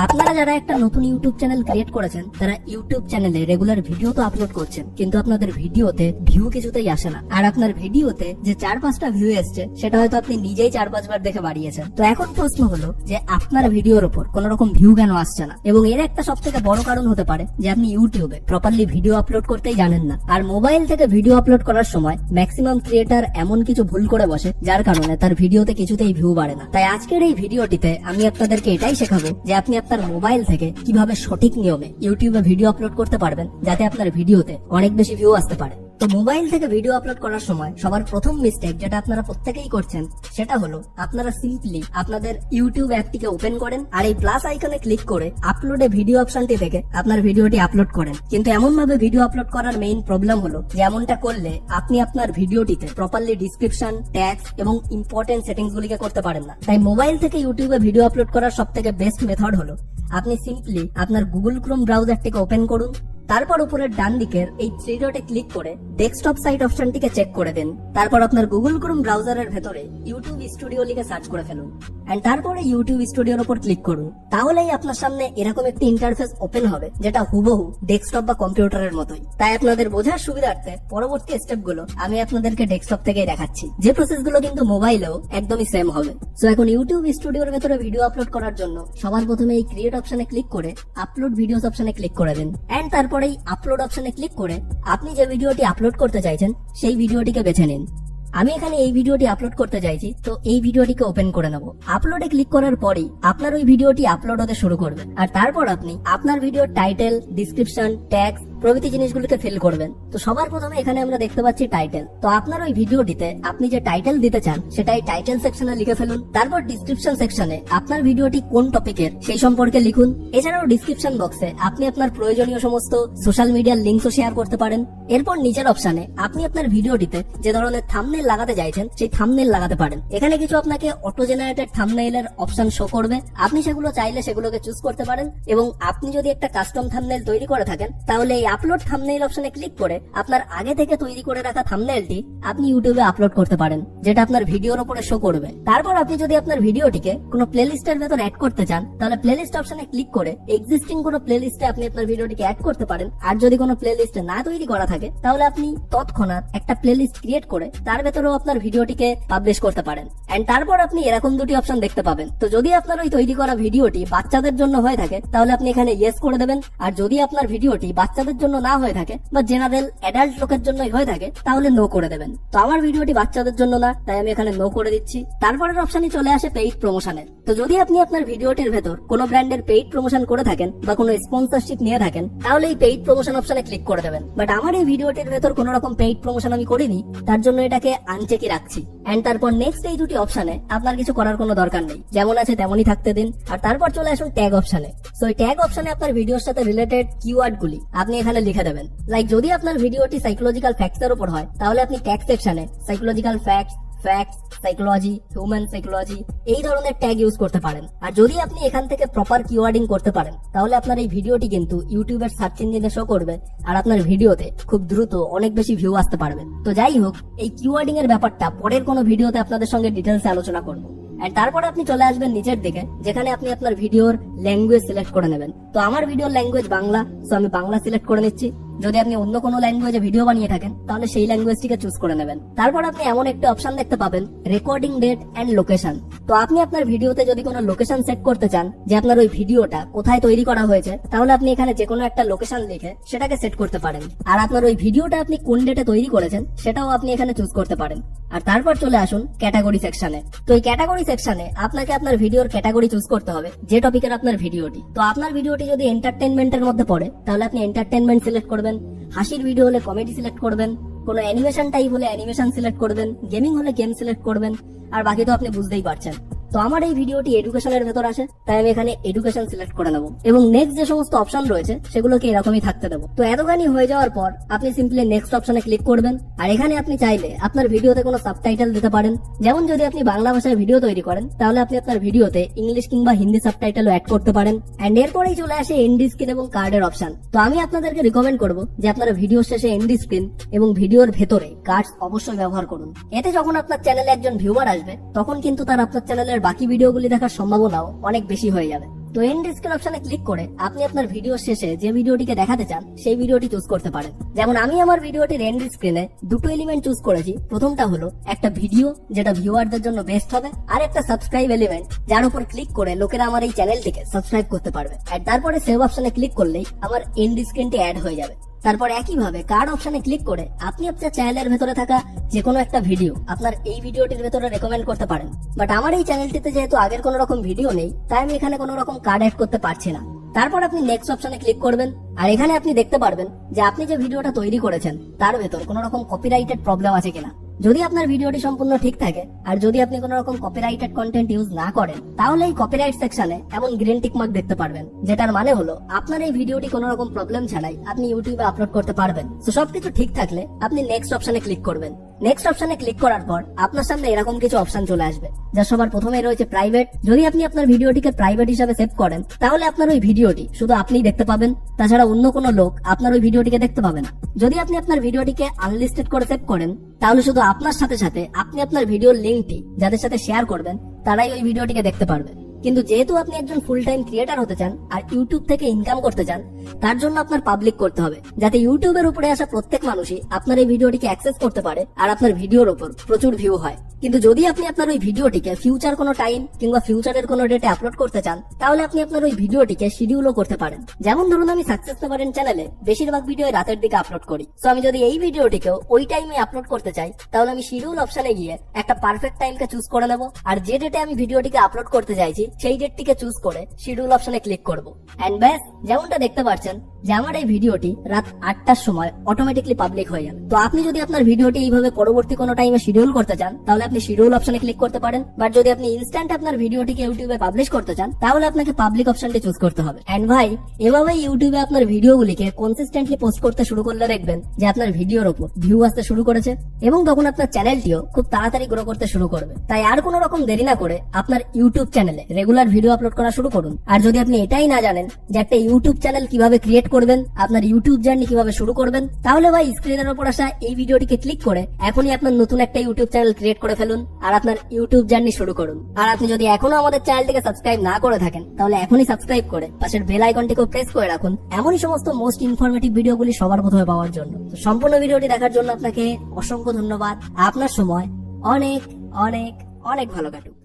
আপনারা যারা একটা নতুন ইউটিউব চ্যানেল ক্রিয়েট করেছেন তারা ইউটিউব চ্যানেলে রেগুলার ভিডিও তো আপলোড করছেন, কিন্তু আপনাদের ভিডিওতে ভিউ কিছুতেই আসে না। আর আপনার ভিডিওতে যে 4-5টা ভিউ এসছে সেটা হয়তো আপনি নিজেই 4-5 বার দেখে বাড়িয়েছেন। তো এখন প্রশ্ন হলো যে আপনার ভিডিওর উপর কোন রকম ভিউ কেন আসছে না, এবং এর একটা সব থেকে বড় কারণ হতে পারে যে আপনি ইউটিউবে প্রপারলি ভিডিও আপলোড করতেই জানেন না। আর মোবাইল থেকে ভিডিও আপলোড করার সময় ম্যাক্সিমাম ক্রিয়েটার এমন কিছু ভুল করে বসে যার কারণে তার ভিডিওতে কিছুতেই ভিউ বাড়ে না। তাই আজকের এই ভিডিওটিতে আমি আপনাদেরকে এটাই শেখাবো যে আপনি আপনার মোবাইল থেকে কিভাবে সঠিক নিয়মে ইউটিউবে ভিডিও আপলোড করতে পারবেন যাতে আপনার ভিডিওতে অনেক বেশি ভিউ আসতে পারে। তো মোবাইল থেকে ভিডিও আপলোড করার সময় সবার প্রথম মিস্টেক যেটা আপনারা প্রত্যেকেই করছেন সেটা হলো আপনারা সিম্পলি আপনাদের ইউটিউব অ্যাপটিকে ওপেন করেন আর এই প্লাস আইকনে ক্লিক করে আপলোডে ভিডিও অপশনটি থেকে আপনার ভিডিওটি আপলোড করেন। কিন্তু এমন ভাবে ভিডিও আপলোড করার মেইন প্রবলেম হলো যে এমনটা করলে আপনি আপনার ভিডিওটিতে প্রপারলি ডিসক্রিপশন, ট্যাগস এবং ইম্পর্টেন্ট সেটিংস গুলিকে করতে পারেন না। তাই মোবাইল থেকে ইউটিউবে ভিডিও আপলোড করার সব থেকে বেস্ট মেথড হলো আপনি সিম্পলি আপনার গুগল ক্রোম ব্রাউজারটিকে ওপেন করুন, তারপর উপরের ডান দিকের এই 3 ডটে ক্লিক করে ডেস্কটপ সাইট অপশনটিকে চেক করে দেন। তারপর আপনার গুগল ক্রোম ব্রাউজারের ভেতরে ইউটিউব স্টুডিও লিখে সার্চ করে ফেলুন এন্ড তারপরে ইউটিউব স্টুডিওর উপর ক্লিক করুন। তাহলেই আপনার সামনে এরকম একটি ইন্টারফেস ওপেন হবে যেটা হুবহু ডেস্কটপ বা কম্পিউটারের মতোই। তাই আপনাদের বোঝার সুবিধার্থে পরবর্তী স্টেপগুলো আমি আপনাদেরকে ডেস্কটপ থেকেই দেখাচ্ছি, যে প্রসেসগুলো কিন্তু মোবাইলেও একদমই সেম হবে। সো এখন ইউটিউব স্টুডিওর ভেতরে ভিডিও আপলোড করার জন্য সবার প্রথমে এই ক্রিয়েট অপশনে ক্লিক করে আপলোড ভিডিওস অপশনে ক্লিক করে দেন এন্ড তারপরে এই আপলোড অপশনে ক্লিক করে আপনি যে ভিডিওটি আপলোড করতে চাইছেন সেই ভিডিওটিকে বেছে নিন। আমি এখানে এই ভিডিওটি আপলোড করতে চাইছি, তো এই ভিডিওটিকে ওপেন করে নেব। আপলোডে ক্লিক করার পরেই আপনার ওই ভিডিওটি আপলোড হতে শুরু করবে আর তারপর আপনি আপনার ভিডিওর টাইটেল, ডিসক্রিপশন, ট্যাগস প্রভৃতি জিনিসগুলোকে ফিল করবেন। তো সবার প্রথমে এখানে আমরা দেখতে পাচ্ছি টাইটেল। তো আপনার ওই ভিডিওটিতে আপনি যে টাইটেল দিতে চান সেটাই টাইটেল সেকশনে লিখে ফেলুন। তারপর ডিসক্রিপশন সেকশনে আপনার ভিডিওটি কোন টপিকের সেই সম্পর্কে লিখুন। এছাড়াও ডিসক্রিপশন বক্সে আপনি আপনার প্রয়োজনীয় সমস্ত সোশ্যাল মিডিয়ার লিঙ্কও শেয়ার করতে পারেন। এরপর নিচের অপশনে আপনি আপনার ভিডিওটিতে যে ধরনের থাম্বনেল লাগাতে চাইছেন সেই থাম্বনেল লাগাতে পারেন। এখানে কিছু আপনাকে অটো জেনারেটেড থাম্বনেইলের অপশন শো করবে, আপনি সেগুলো চাইলে সেগুলোকে চুজ করতে পারেন। এবং আপনি যদি একটা কাস্টম থাম্বনেল তৈরি করে থাকেন তাহলে এই আপলোড থাম্বনেইল অপশনে ক্লিক করে আপনার আগে থেকে তৈরি করে রাখা থাম্বনেইলটি আপনি ইউটিউবে আপলোড করতে পারেন, যেটা আপনার ভিডিওর উপরে শো করবে। তারপর আপনি যদি আপনার ভিডিওটিকে কোনো প্লেলিস্টের ভেতর অ্যাড করতে চান তাহলে প্লেলিস্ট অপশনে ক্লিক করে এক্সিস্টিং কোনো প্লেলিস্টে আপনি আপনার ভিডিওটিকে অ্যাড করতে পারেন। আর যদি কোনো প্লেলিস্ট না তৈরি করা থাকে তাহলে আপনি তৎক্ষণাৎ একটা প্লেলিস্ট ক্রিয়েট করে তার ভেতরেও আপনার ভিডিওটিকে পাবলিশ করতে পারেন। এন্ড তারপর আপনি এরকম দুটি অপশন দেখতে পাবেন। তো যদি আপনার ওই তৈরি করা ভিডিওটি বাচ্চাদের জন্য হয়ে থাকে তাহলে আপনি এখানে ইয়েস করে দেবেন, আর যদি আপনার ভিডিওটি বাচ্চাদের জন্য না হয়ে থাকে বা জেনারেল অ্যাডাল্ট লোকের জন্যই হয়ে থাকে তাহলে নো করে দেবেন। তো আমার ভিডিওটি বাচ্চাদের জন্য না, তাই আমি এখানে নো করে দিচ্ছি। তারপরের অপশনই চলে আসে পেইড প্রমোশনের। তো যদি আপনি আপনার ভিডিওটির ভেতর কোনো ব্র্যান্ডের পেইড প্রমোশন করে থাকেন বা কোনো স্পন্সরশিপ নিয়ে থাকেন তাহলে এই পেইড প্রমোশন অপশনে ক্লিক করে দেবেন। বাট আমার এই ভিডিওটির ভেতর কোনো রকম পেইড প্রমোশন আমি করিনি, তার জন্য এটাকে আনচেকই রাখছি। এন্ড তারপর নেক্সট এই দুটি অপশনে আপনার কিছু করার কোনো দরকার নেই, যেমন আছে তেমনই থাকতে দিন। আর তারপর চলে আসুন ট্যাগ অপশনে। সো এই ট্যাগ অপশনে আপনার ভিডিওর সাথে রিলেটেড কিওয়ার্ড গুলি আপনি এখানে লিখে দেবেন। লাইক যদি আপনার ভিডিওটি সাইকোলজিক্যাল ফ্যাক্টস এর উপর হয় তাহলে আপনি ট্যাগ সেকশনে psychological facts, psychology, human psychology এই ধরনের ট্যাগ ইউজ করতে পারেন। আর যদি আপনি এখান থেকে প্রপার কিওয়ার্ডিং করতে পারেন তাহলে আপনার এই ভিডিওটি কিন্তু ইউটিউবের সার্চ ইঞ্জিনে শো করবে আর আপনার ভিডিওতে খুব দ্রুত অনেক বেশি ভিউ আসতে পারবে। তো যাই হোক, এই কিওয়ার্ডিং এর ব্যাপারটা পরের কোনো ভিডিওতে আপনাদের সঙ্গে ডিটেলসে আলোচনা করব। এন্ড তারপরে আপনি চলে আসবেন নিচের দিকে, যেখানে আপনি আপনার ভিডিওর ল্যাঙ্গুয়েজ সিলেক্ট করে নেবেন। তো আমার ভিডিওর ল্যাঙ্গুয়েজ বাংলা, সো আমি বাংলা সিলেক্ট করে নিচ্ছি। যদি আপনি অন্য কোনো ল্যাঙ্গুয়েজে ভিডিও বানিয়ে থাকেন তাহলে সেই ল্যাঙ্গুয়েজটিকে চুজ করে নেবেন। তারপর আপনি এমন একটা অপশন দেখতে পাবেন রেকর্ডিং ডেট এন্ড লোকেশন। তো আপনি আপনার ভিডিওতে যদি কোনো লোকেশন সেট করতে চান যে আপনার ওই ভিডিওটা কোথায় তৈরি করা হয়েছে তাহলে আপনি এখানে যে কোনো একটা লোকেশন লিখে সেটাকে সেট করতে পারেন। আর আপনার ওই ভিডিওটা আপনি কোন ডেটে তৈরি করেছেন সেটাও আপনি এখানে চুজ করতে পারেন। আর তারপর চলে আসুন ক্যাটাগরি সেকশনে। তো এই ক্যাটাগরি সেকশনে আপনাকে আপনার ভিডিওর ক্যাটাগরি চুজ করতে হবে যে টপিকের আপনার ভিডিওটি। তো আপনার ভিডিওটি যদি এন্টারটেইনমেন্টের মধ্যে পড়ে তাহলে আপনি এন্টারটেইনমেন্ট সিলেক্ট করবেন, হাসির ভিডিও হলে কমেডি সিলেক্ট করবেন, কোনো অ্যানিমেশন টাইপ হলে অ্যানিমেশন সিলেক্ট করবেন, গেমিং হলে গেম সিলেক্ট করবেন, আর বাকি তো আপনি বুঝতেই পারছেন। তো আমার এই ভিডিওটি এডুকেশনের ভেতর আসে, তাই আমি এখানে এডুকেশন সিলেক্ট করে নেব এবং নেক্সট যে সমস্ত অপশন রয়েছে সেগুলোকে এরকমই থাকতে দেবো। তো এতখানি হয়ে যাওয়ার পর আপনি সিম্পলি নেক্সট অপশনে ক্লিক করবেন। আর এখানে আপনি চাইলে আপনার ভিডিওতে কোনো সাবটাইটেল দিতে পারেন, যেমন যদি আপনি বাংলা ভাষায় ভিডিও তৈরি করেন তাহলে আপনি আপনার ভিডিওতে ইংলিশ কিংবা হিন্দি সাবটাইটেলও অ্যাড করতে পারেন। এন্ড এরপরেই চলে আসে এন্ড স্ক্রিন এবং কার্ডের অপশন। তো আমি আপনাদেরকে রিকমেন্ড করব যে আপনারা ভিডিওর শেষে এন্ড স্ক্রিন এবং ভিডিওর ভেতরে কার্ডস অবশ্যই ব্যবহার করুন। এতে যখন আপনার চ্যানেলে একজন ভিউয়ার আসবে তখন কিন্তু তার আপনার চ্যানেলের বাকি ভিডিওগুলি দেখার সম্ভাবনাও অনেক বেশি হয়ে যাবে। তো এন্ড স্ক্রিন অপশনে ক্লিক করে আপনি আপনার ভিডিও শেষে যে ভিডিওটিকে দেখাতে চান সেই ভিডিওটি চুজ করতে পারেন। যেমন আমি আমার ভিডিওটির এন্ড স্ক্রিনে দুটো এলিমেন্ট চুজ করেছি। প্রথমটা হলো একটা ভিডিও যেটা ভিউয়ারদের জন্য বেস্ট হবে, আর একটা সাবস্ক্রাইব এলিমেন্ট যার উপর ক্লিক করে লোকেরা আমার এই চ্যানেলটিকে সাবস্ক্রাইব করতে পারবে। আর তারপরে সেভ অপশনে ক্লিক করলেই আমার এন্ড স্ক্রিনটি অ্যাড হয়ে যাবে। তারপর একইভাবে কার্ড অপশনে ক্লিক করে আপনি আপনার চ্যানেলের ভেতরে থাকা যে কোনো একটা ভিডিও আপনার এই ভিডিওটির ভেতরে রেকমেন্ড করতে পারেন। বাট আমার এই চ্যানেলটিতে যেহেতু আগের কোনো রকম ভিডিও নেই, তাই আমি এখানে কোনো রকম কার্ড অ্যাড করতে পারছি না। তারপর আপনি নেক্সট অপশনে ক্লিক করবেন, আর এখানে আপনি দেখতে পারবেন যে আপনি যে ভিডিওটা তৈরি করেছেন তার ভেতর কোনো রকম কপিরাইটেড প্রবলেম আছে কিনা। যদি আপনার ভিডিওটি সম্পূর্ণ ঠিক থাকে আর যদি আপনি কোনো রকম কপিরাইটেড কন্টেন্ট ইউজ না করেন, তাহলে এই কপিরাইট সেকশনে এমন গ্রিন টিক মার্ক দেখতে পারবেন, যেটার মানে হলো আপনার এই ভিডিওটি কোনো রকম প্রবলেম ছাড়াই আপনি ইউটিউবে আপলোড করতে পারবেন। তো সবকিছু ঠিক থাকলে আপনি নেক্সট অপশনে ক্লিক করবেন। নেক্সট অপশনে ক্লিক করার পর আপনার সামনে এরকম কিছু অপশন চলে আসবে, যা সবার প্রথমে রয়েছে প্রাইভেট। যদি আপনি আপনার ভিডিওটিকে প্রাইভেট হিসাবে সেভ করেন, তাহলে আপনার ওই ভিডিওটি শুধু আপনিই দেখতে পাবেন, তাছাড়া অন্য কোনো লোক আপনার ওই ভিডিওটিকে দেখতে পাবে না। যদি আপনি আপনার ভিডিওটিকে আনলিস্টেড করে সেভ করেন, তাহলে শুধু আপনার সাথে সাথে আপনি আপনার ভিডিওর লিঙ্কটি যাদের সাথে শেয়ার করবেন তারাই ওই ভিডিওটিকে দেখতে পারবে। কিন্তু যেহেতু আপনি একজন ফুল টাইম ক্রিয়েটার হতে চান আর ইউটিউব থেকে ইনকাম করতে চান, তার জন্য আপনার পাবলিক করতে হবে, যাতে ইউটিউবের উপরে আসা প্রত্যেক মানুষই আপনার এই ভিডিওটিকে অ্যাক্সেস করতে পারে আর আপনার ভিডিওর উপর প্রচুর ভিউ হয়। কিন্তু যদি আপনি আপনার ওই ভিডিওটিকে ফিউচার কোনো টাইম কিংবা ফিউচারের কোনো ডেটে আপলোড করতে চান, তাহলে আপনি আপনার ওই ভিডিওটিকে শিডিউলও করতে পারেন। যেমন ধরুন আমি সাকসেস নেভারেন চ্যানেলে বেশিরভাগ ভিডিও রাতের দিকে আপলোড করি। তো আমি যদি এই ভিডিওটিকেও ওই টাইমে আপলোড করতে চাই, তাহলে আমি শিডিউল অপশনে গিয়ে একটা পারফেক্ট টাইমকে চুজ করে নেব, আর যে ডেটে আমি ভিডিওটিকে আপলোড করতে চাইছি সেই ডেটটিকে চুজ করে শিডিউল অপশনে ক্লিক করব। এন্ড ব্যাস, যেমনটা দেখতে পাচ্ছেন যে আমার এই ভিডিওটি রাত 8টার সময় অটোমেটিকলি পাবলিক হয়ে যাবে। তো আপনি যদি আপনার ভিডিওটি এইভাবে পরবর্তী কোনো টাইমে শিডিউল করতে চান, তাহলে আপনি শিডিউল অপশনে ক্লিক করতে পারেন। বাট যদি আপনি ইনস্ট্যান্ট আপনার ভিডিওটিকে ইউটিউবে পাবলিশ করতে চান, তাহলে আপনাকে পাবলিক অপশনটি চুজ করতে হবে। এন্ড ভাই, এভাবে ইউটিউবে আপনার ভিডিওগুলিকে কনসিস্টেন্টলি পোস্ট করতে শুরু করলে দেখবেন যে আপনার ভিডিওর উপর ভিউ আসতে শুরু করেছে, এবং তখন আপনার চ্যানেলটিও খুব তাড়াতাড়ি গ্রো করতে শুরু করবে। তাই আর কোনো রকম দেরি না করে আপনার ইউটিউব চ্যানেলে রেগুলার ভিডিও আপলোড করা শুরু করুন। আর যদি আপনি এটাই না জানেন যে একটা ইউটিউব চ্যানেল কিভাবে ক্রিয়েট করবেন, আপনার ইউটিউব জার্নি কিভাবে শুরু করবেন, তাহলে ভাই স্ক্রিনের উপর আসা এই ভিডিওটিকে ক্লিক করে এখনই আপনার নতুন একটা ইউটিউব চ্যানেল ক্রিয়েট করে ফেলুন আর আপনার ইউটিউব জার্নি শুরু করুন। আর আপনি যদি এখনো আমাদের চ্যানেলটিকে সাবস্ক্রাইব না করে থাকেন, তাহলে এখনই সাবস্ক্রাইব করে পাশের বেল আইকনটিকেও প্রেস করে রাখুন, এমনই সমস্ত মোস্ট ইনফরমেটিভ ভিডিওগুলি সবার প্রথমে পাওয়ার জন্য। তো সম্পূর্ণ ভিডিওটি দেখার জন্য আপনাকে অসংখ্য ধন্যবাদ। আপনার সময় অনেক অনেক অনেক ভালো কাটুক।